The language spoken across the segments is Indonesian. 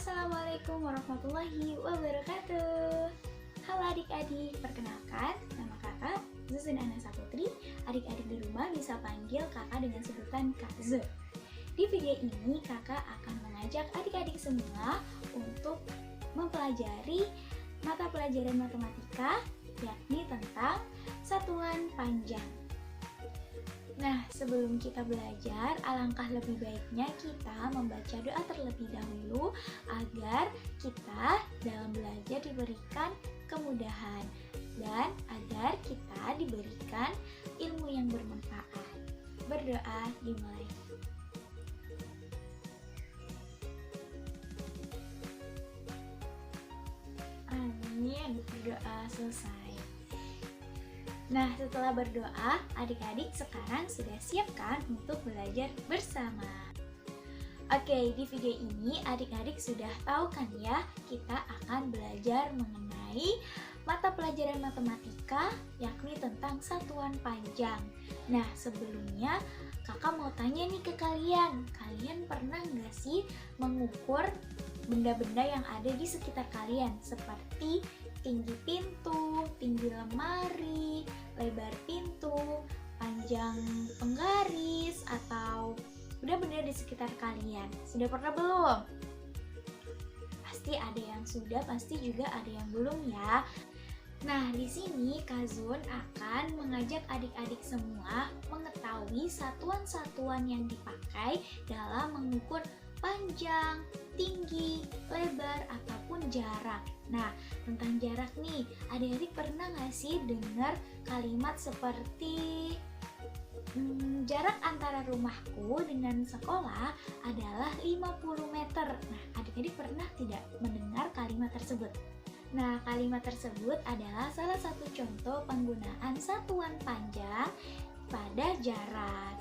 Assalamualaikum warahmatullahi wabarakatuh. Halo adik-adik, perkenalkan nama kakak Zuzun Anasa Putri. Adik-adik di rumah bisa panggil kakak dengan sebutan Kak Z. Di video ini kakak akan mengajak adik-adik semua untuk mempelajari mata pelajaran matematika, yakni tentang satuan panjang. Nah, sebelum kita belajar, alangkah lebih baiknya kita membaca doa terlebih dahulu agar kita dalam belajar diberikan kemudahan dan agar kita diberikan ilmu yang bermanfaat. Berdoa dimulai. Amin. Berdoa selesai. Nah, setelah berdoa, adik-adik sekarang sudah siapkan untuk belajar bersama. Oke, di video ini adik-adik sudah tahu kan ya, kita akan belajar mengenai mata pelajaran matematika, yakni tentang satuan panjang. Nah, sebelumnya kakak mau tanya nih ke kalian pernah nggak sih mengukur benda-benda yang ada di sekitar kalian, seperti tinggi pintu, tinggi lemari, lebar pintu, panjang penggaris, atau benda-benda di sekitar kalian? Sudah pernah belum? Pasti ada yang sudah, pasti juga ada yang belum ya. Nah, di sini Kak Zun akan mengajak adik-adik semua mengetahui satuan-satuan yang dipakai dalam mengukur panjang, tinggi, lebar, ataupun jarak. Nah, tentang jarak nih, adik-adik pernah nggak sih dengar kalimat seperti jarak antara rumahku dengan sekolah adalah 50 meter. Nah, adik-adik pernah tidak mendengar kalimat tersebut? Nah, kalimat tersebut adalah salah satu contoh penggunaan satuan panjang pada jarak.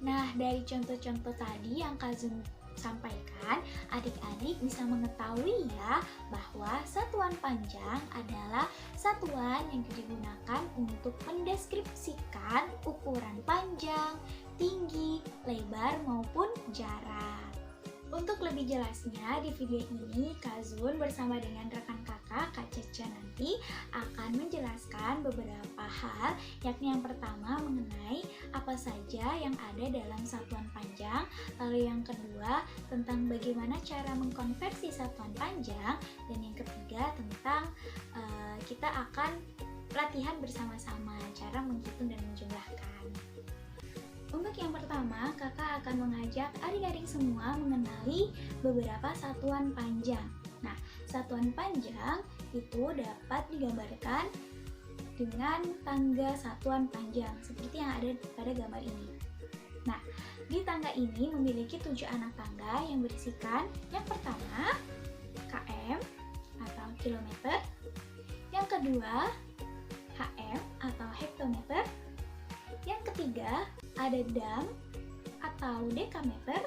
Nah, dari contoh-contoh tadi yang Kak Zun sampaikan, adik-adik bisa mengetahui ya bahwa satuan panjang adalah satuan yang digunakan untuk mendeskripsikan ukuran panjang, tinggi, lebar maupun jarak. Untuk lebih jelasnya, di video ini Kak Zun bersama dengan rekan kakak, Kak Cece nanti akan menjelaskan beberapa hal, yakni yang pertama mengenai apa saja yang ada dalam satuan panjang, lalu yang kedua tentang bagaimana cara mengkonversi satuan panjang, dan yang ketiga tentang kita akan latihan bersama-sama cara menghitung dan menjumlahkan. Untuk yang pertama, kakak akan mengajak adik-adik semua mengenali beberapa satuan panjang. Nah, satuan panjang itu dapat digambarkan dengan tangga satuan panjang, seperti yang ada pada gambar ini. Nah, di tangga ini memiliki 7 anak tangga yang berisikan yang pertama, km atau kilometer, yang kedua, hm atau hektometer, yang ketiga, ada dam atau dekameter,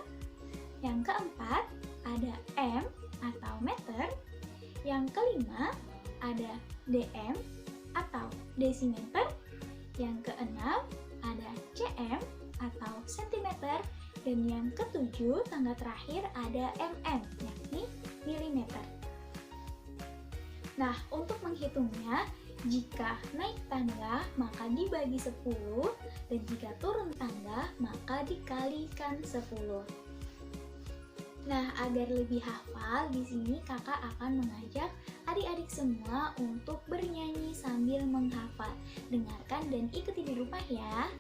yang keempat, ada m atau meter, yang kelima, ada dm atau desimeter, yang keenam, ada cm atau sentimeter, dan yang ketujuh, tangga terakhir, ada mm, yakni milimeter. Nah, untuk menghitungnya, jika naik tangga maka dibagi 10, dan jika turun tangga maka dikalikan 10. Nah, agar lebih hafal, di sini kakak akan mengajak adik-adik semua untuk bernyanyi sambil menghafal. Dengarkan dan ikuti di rumah ya.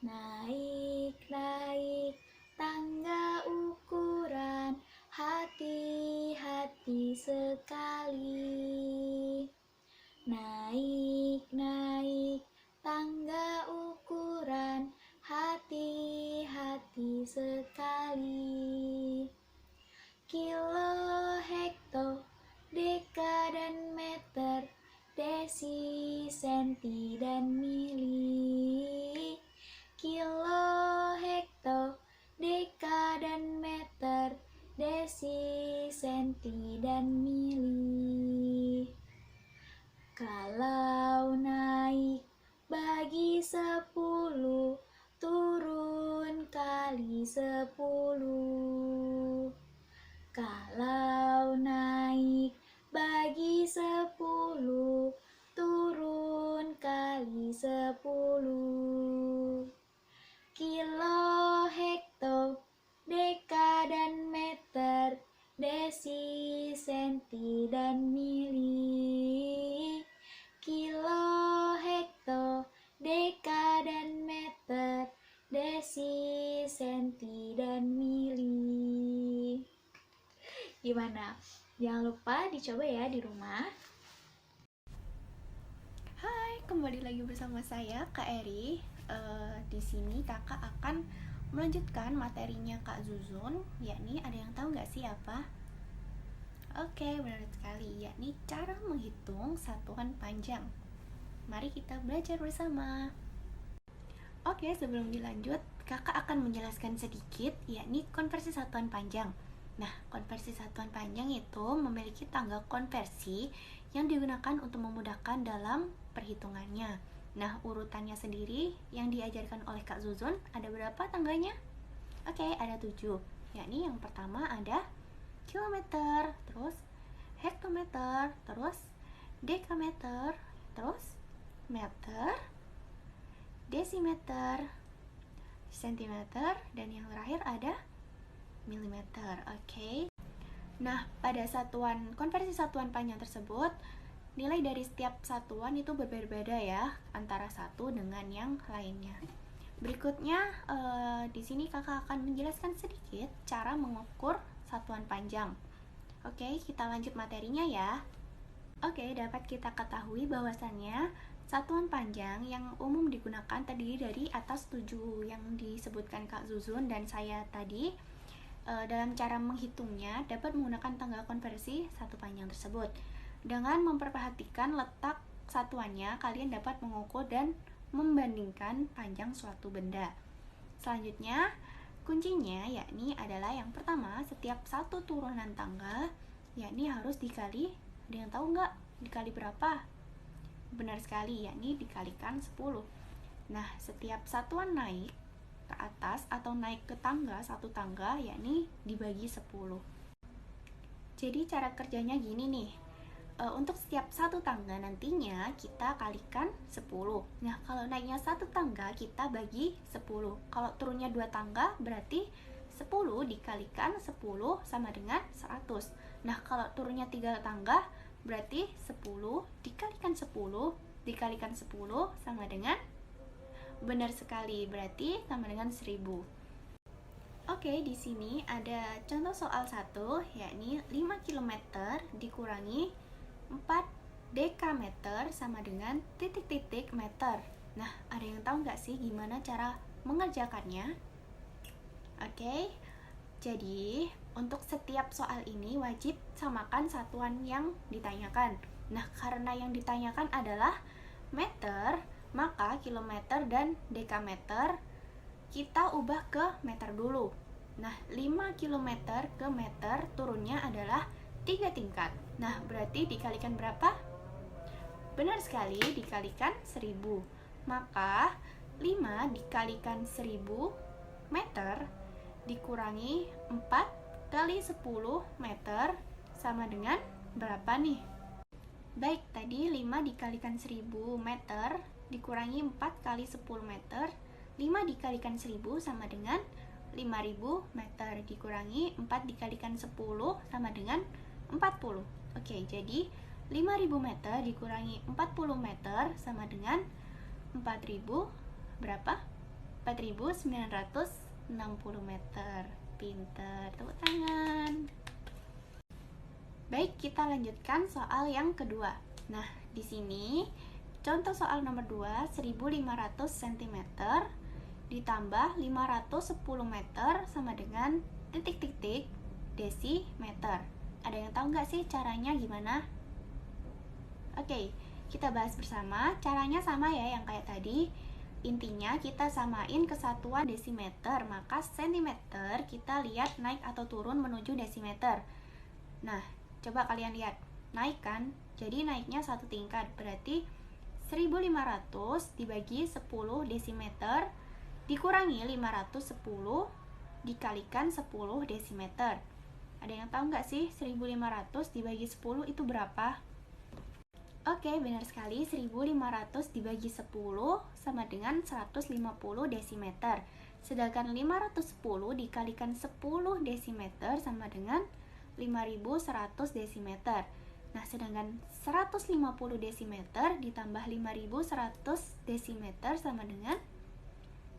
Naik, naik tangga ukuran, hati-hati sekali. Naik, naik tangga ukuran, hati-hati sekali. Kilo, hekto, deka dan meter, desi, senti dan mili. Kilo, hekto, deka dan meter, desi, senti dan mili. Kalau naik bagi 10, turun kali 10. Kalau naik bagi 10, turun kali 10. Kilo, hekto, deka, dan meter, desi, senti, dan mili. Kilo, hekto, deka, dan meter, desi, senti, dan mili. Gimana? Jangan lupa dicoba ya di rumah. Hai, kembali lagi bersama saya Kak Eri. Di sini kakak akan melanjutkan materinya Kak Zuzun, yakni ada yang tahu nggak sih apa? Oke, benar sekali, yakni cara menghitung satuan panjang. Mari kita belajar bersama. Oke, sebelum dilanjut, kakak akan menjelaskan sedikit, yakni konversi satuan panjang. Nah, konversi satuan panjang itu memiliki tangga konversi yang digunakan untuk memudahkan dalam perhitungannya. Nah, urutannya sendiri yang diajarkan oleh Kak Zuzun ada berapa tangganya? Oke, ada 7. Yakni yang pertama ada kilometer, terus hektometer, terus dekameter, terus meter, desimeter, sentimeter, dan yang terakhir ada milimeter. Oke. Nah, pada konversi satuan panjang tersebut, nilai dari setiap satuan itu berbeda-beda ya, antara satu dengan yang lainnya. Berikutnya, di sini kakak akan menjelaskan sedikit cara mengukur satuan panjang. Oke, kita lanjut materinya ya. Oke, dapat kita ketahui bahwasannya satuan panjang yang umum digunakan terdiri dari atas 7 yang disebutkan Kak Zuzun dan saya tadi. Dalam cara menghitungnya dapat menggunakan tanggal konversi satu panjang tersebut. Dengan memperhatikan letak satuannya, kalian dapat mengukur dan membandingkan panjang suatu benda. Selanjutnya, kuncinya yakni adalah yang pertama, setiap satu turunan tangga yakni harus dikali. Ada yang tahu nggak dikali berapa? Benar sekali, yakni dikalikan 10. Nah, setiap satuan naik ke atas atau naik ke satu tangga yakni dibagi 10. Jadi cara kerjanya gini nih, untuk setiap satu tangga nantinya kita kalikan 10. Nah, kalau naiknya satu tangga kita bagi 10. Kalau turunnya 2 tangga berarti 10 dikalikan 10 sama dengan 100. Nah, kalau turunnya 3 tangga berarti 10 dikalikan 10 dikalikan 10 sama dengan, benar sekali, berarti sama dengan 1000. Oke, di sini ada contoh soal 1, yakni 5 km dikurangi 4 dekameter sama dengan titik-titik meter. Nah, ada yang tahu nggak sih gimana cara mengerjakannya? Oke, jadi untuk setiap soal ini wajib samakan satuan yang ditanyakan. Nah, karena yang ditanyakan adalah meter, maka kilometer dan dekameter kita ubah ke meter dulu. Nah, 5 km ke meter turunnya adalah 3 tingkat. Nah, berarti dikalikan berapa? Benar sekali, dikalikan 1000. Maka 5 dikalikan 1000 meter dikurangi 4 kali 10 meter sama dengan berapa nih? Baik, tadi 5 dikalikan 1000 meter dikurangi 4 kali 10 meter. 5 dikalikan 1000 sama dengan 5000 meter dikurangi 4 dikalikan 10 sama dengan 40. Oke, jadi 5000 meter dikurangi 40 meter sama dengan 4000 berapa? 4960 meter. Pinter, tepuk tangan. Baik, kita lanjutkan soal yang kedua. Nah, di sini contoh soal nomor 2, 1500 cm ditambah 510 meter sama dengan titik-titik desimeter. Ada yang tahu nggak sih caranya gimana? Oke, kita bahas bersama. Caranya sama ya yang kayak tadi. Intinya kita samain kesatuan desimeter, maka sentimeter kita lihat naik atau turun menuju desimeter. Nah, coba kalian lihat, naik kan? Jadi naiknya satu tingkat, berarti 1500 dibagi 10 desimeter dikurangi 510 dikalikan 10 desimeter. Ada yang tahu nggak sih 1500 dibagi 10 itu berapa? Oke, benar sekali. 1500 dibagi 10 sama dengan 150 desimeter. Sedangkan 510 dikalikan 10 desimeter sama dengan 5100 desimeter. Nah, sedangkan 150 desimeter ditambah 5100 desimeter sama dengan,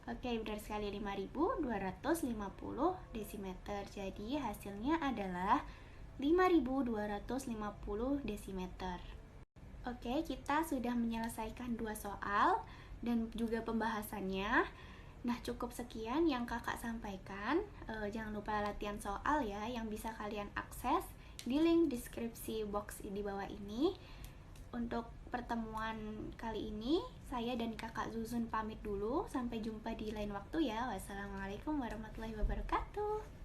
oke, benar sekali, 5250 desimeter. Jadi hasilnya adalah 5250 desimeter. Oke, kita sudah menyelesaikan 2 soal dan juga pembahasannya. Nah, cukup sekian yang kakak sampaikan. Jangan lupa latihan soal ya, yang bisa kalian akses di link deskripsi box di bawah ini. Untuk pertemuan kali ini, saya dan kakak Zuzun pamit dulu. Sampai jumpa di lain waktu ya. Wassalamualaikum warahmatullahi wabarakatuh.